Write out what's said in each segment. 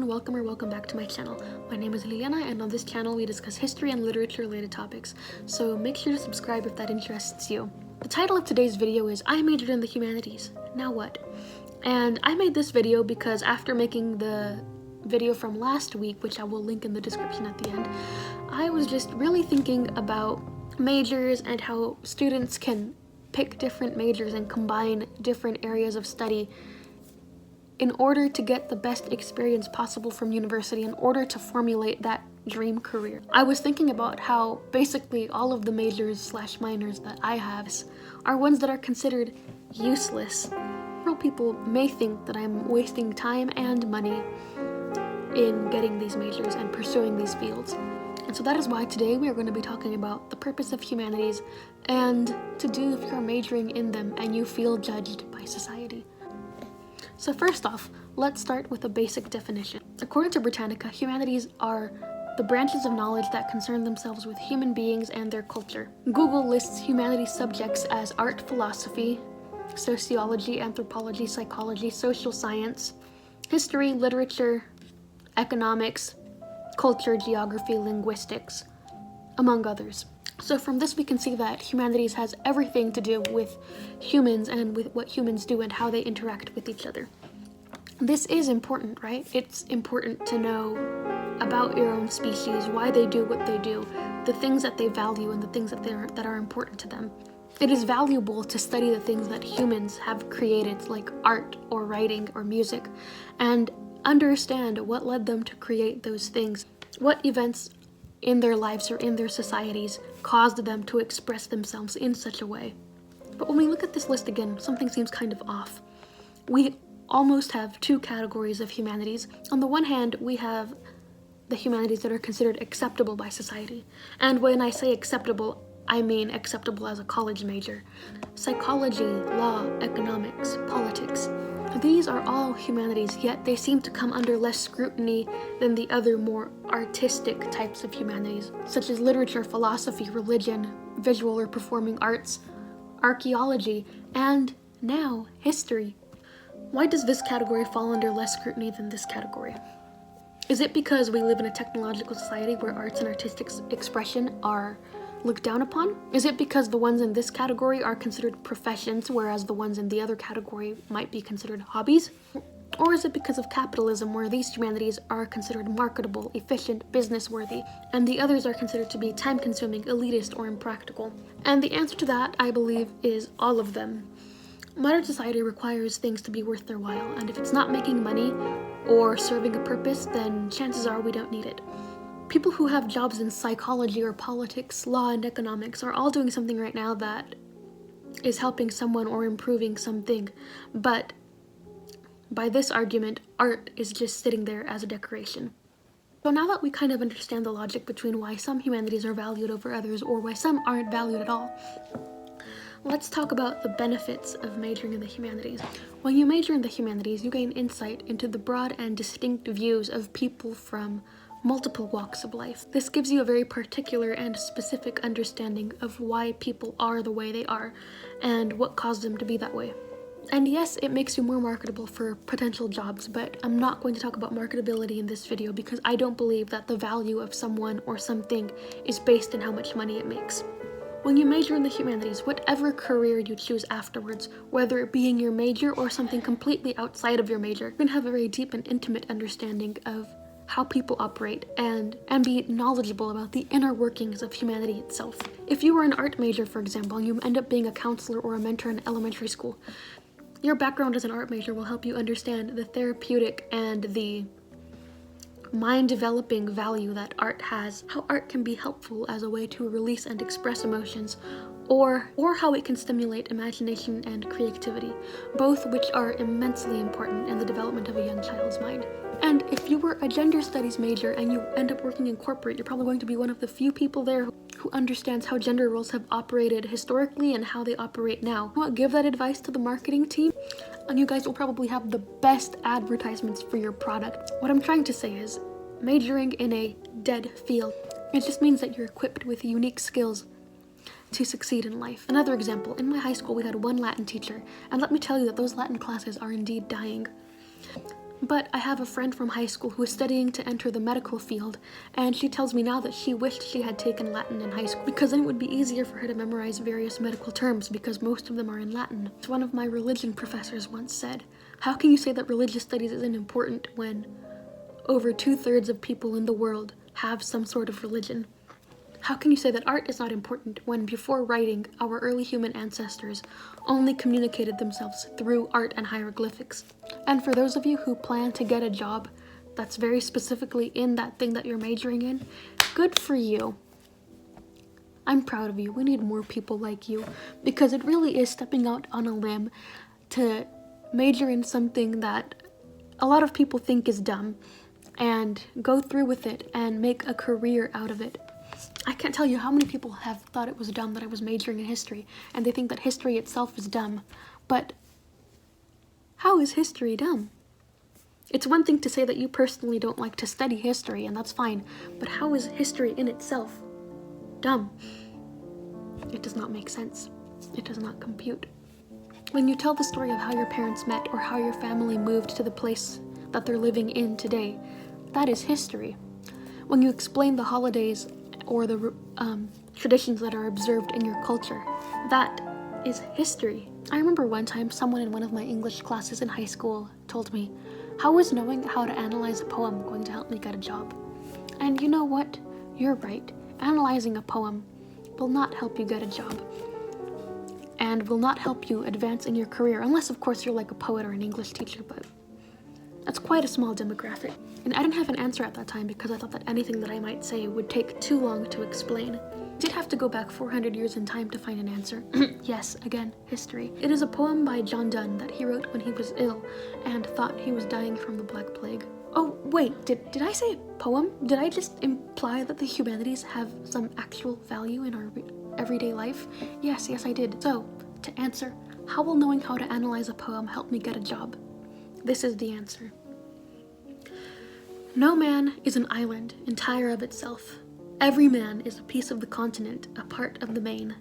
everyone, welcome back to my channel. My name is Liliana, and on this channel we discuss history and literature related topics, so make sure to subscribe if that interests you. The title of today's video is I majored in the humanities, now what? And I made this video because after making the video from last week, which I will link in the description at the end, I was just really thinking about majors and how students can pick different majors and combine different areas of study in order to get the best experience possible from university, in order to formulate that dream career. I was thinking about how basically all of the majors / minors that I have are ones that are considered useless. Several people may think that I'm wasting time and money in getting these majors and pursuing these fields. And so that is why today we are going to be talking about the purpose of humanities and to do if you're majoring in them and you feel judged by society. So first off, let's start with a basic definition. According to Britannica, humanities are the branches of knowledge that concern themselves with human beings and their culture. Google lists humanities subjects as art, philosophy, sociology, anthropology, psychology, social science, history, literature, economics, culture, geography, linguistics, among others. So from this we can see that humanities has everything to do with humans and with what humans do and how they interact with each other. This is important, right? It's important to know about your own species, why they do what they do, the things that they value and the things that are important to them. It is valuable to study the things that humans have created, like art or writing or music, and understand what led them to create those things, what events in their lives or in their societies caused them to express themselves in such a way. But when we look at this list again, something seems kind of off. We almost have two categories of humanities. On the one hand, we have the humanities that are considered acceptable by society. And when I say acceptable, I mean acceptable as a college major. Psychology, law, economics, politics. These are all humanities, yet they seem to come under less scrutiny than the other more artistic types of humanities, such as literature, philosophy, religion, visual or performing arts, archaeology, and now history. Why does this category fall under less scrutiny than this category? Is it because we live in a technological society where arts and artistic expression are looked down upon? Is it because the ones in this category are considered professions, whereas the ones in the other category might be considered hobbies? Or is it because of capitalism, where these humanities are considered marketable, efficient, business-worthy, and the others are considered to be time-consuming, elitist, or impractical? And the answer to that, I believe, is all of them. Modern society requires things to be worth their while, and if it's not making money or serving a purpose, then chances are we don't need it. People who have jobs in psychology or politics, law, and economics are all doing something right now that is helping someone or improving something. But by this argument, art is just sitting there as a decoration. So now that we kind of understand the logic between why some humanities are valued over others or why some aren't valued at all, let's talk about the benefits of majoring in the humanities. When you major in the humanities, you gain insight into the broad and distinct views of people from multiple walks of life. This gives you a very particular and specific understanding of why people are the way they are and what caused them to be that way. And yes, it makes you more marketable for potential jobs, but I'm not going to talk about marketability in this video because I don't believe that the value of someone or something is based on how much money it makes. When you major in the humanities, whatever career you choose afterwards, whether it being your major or something completely outside of your major, you're going to have a very deep and intimate understanding of how people operate and be knowledgeable about the inner workings of humanity itself. If you were an art major, for example, and you end up being a counselor or a mentor in elementary school, your background as an art major will help you understand the therapeutic and the mind-developing value that art has, how art can be helpful as a way to release and express emotions, or how it can stimulate imagination and creativity, both which are immensely important in the development of a young child's mind. And if you were a gender studies major and you end up working in corporate, you're probably going to be one of the few people there who understands how gender roles have operated historically and how they operate now. You want to give that advice to the marketing team, and you guys will probably have the best advertisements for your product. What I'm trying to say is, majoring in a dead field, it just means that you're equipped with unique skills to succeed in life. Another example, in my high school we had one Latin teacher, and let me tell you that those Latin classes are indeed dying. But I have a friend from high school who is studying to enter the medical field, and she tells me now that she wished she had taken Latin in high school because then it would be easier for her to memorize various medical terms because most of them are in Latin. As one of my religion professors once said, how can you say that religious studies isn't important when over 2/3 of people in the world have some sort of religion? How can you say that art is not important when before writing, our early human ancestors only communicated themselves through art and hieroglyphics? And for those of you who plan to get a job that's very specifically in that thing that you're majoring in, good for you. I'm proud of you. We need more people like you because it really is stepping out on a limb to major in something that a lot of people think is dumb and go through with it and make a career out of it. I can't tell you how many people have thought it was dumb that I was majoring in history, and they think that history itself is dumb. But how is history dumb? It's one thing to say that you personally don't like to study history, and that's fine, but how is history in itself dumb? It does not make sense. It does not compute. When you tell the story of how your parents met or how your family moved to the place that they're living in today, that is history. When you explain the holidays or the traditions that are observed in your culture, that is history. I remember one time someone in one of my English classes in high school told me, how is knowing how to analyze a poem going to help me get a job? And you know what? You're right. Analyzing a poem will not help you get a job and will not help you advance in your career, unless of course you're like a poet or an English teacher, but that's quite a small demographic. And I didn't have an answer at that time because I thought that anything that I might say would take too long to explain. I did have to go back 400 years in time to find an answer. Yes, again, history. It is a poem by John Donne that he wrote when he was ill and thought he was dying from the Black Plague. Oh, wait, did I say poem? Did I just imply that the humanities have some actual value in our everyday life? Yes, I did. So, to answer, how will knowing how to analyze a poem help me get a job? This is the answer. No man is an island entire of itself. Every man is a piece of the continent, a part of the main.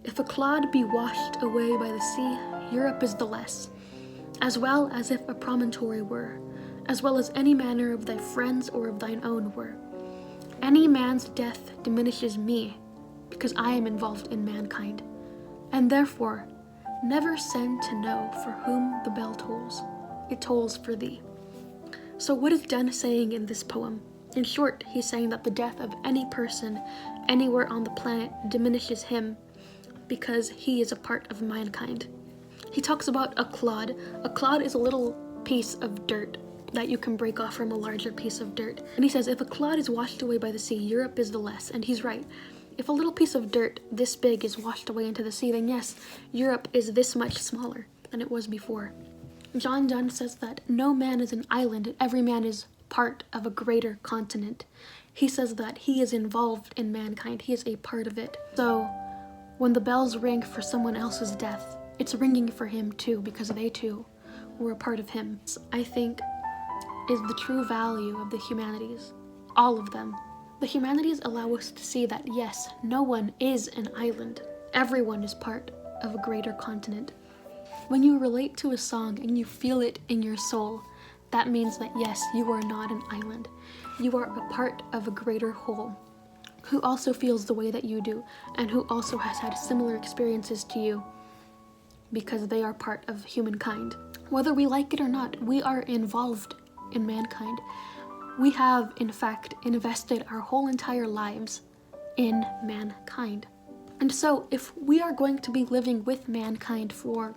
If a clod be washed away by the sea, Europe is the less, as well as if a promontory were, as well as any manner of thy friends or of thine own were. Any man's death diminishes me, because I am involved in mankind, and therefore never send to know for whom the bell tolls. It tolls for thee. So what is Donne saying in this poem? In short, he's saying that the death of any person anywhere on the planet diminishes him because he is a part of mankind. He talks about a clod. A clod is a little piece of dirt that you can break off from a larger piece of dirt. And he says, if a clod is washed away by the sea, Europe is the less. And he's right. If a little piece of dirt this big is washed away into the sea, then yes, Europe is this much smaller than it was before. John Donne says that no man is an island, every man is part of a greater continent. He says that he is involved in mankind, he is a part of it. So when the bells ring for someone else's death, it's ringing for him too, because they too were a part of him. I think is the true value of the humanities, all of them. The humanities allow us to see that yes, no one is an island. Everyone is part of a greater continent. When you relate to a song and you feel it in your soul, that means that yes, you are not an island. You are a part of a greater whole, who also feels the way that you do, and who also has had similar experiences to you, because they are part of humankind. Whether we like it or not, we are involved in mankind. We have, in fact, invested our whole entire lives in mankind. And so, if we are going to be living with mankind for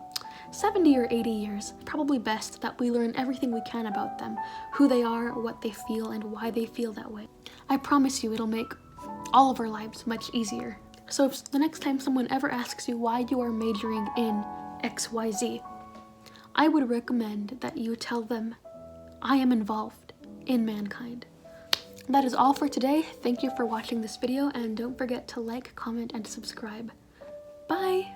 70 or 80 years, probably best that we learn everything we can about them, who they are, what they feel, and why they feel that way. I promise you it'll make all of our lives much easier. So if the next time someone ever asks you why you are majoring in XYZ, I would recommend that you tell them, I am involved in mankind. That is all for today. Thank you for watching this video, and don't forget to like, comment, and subscribe. Bye!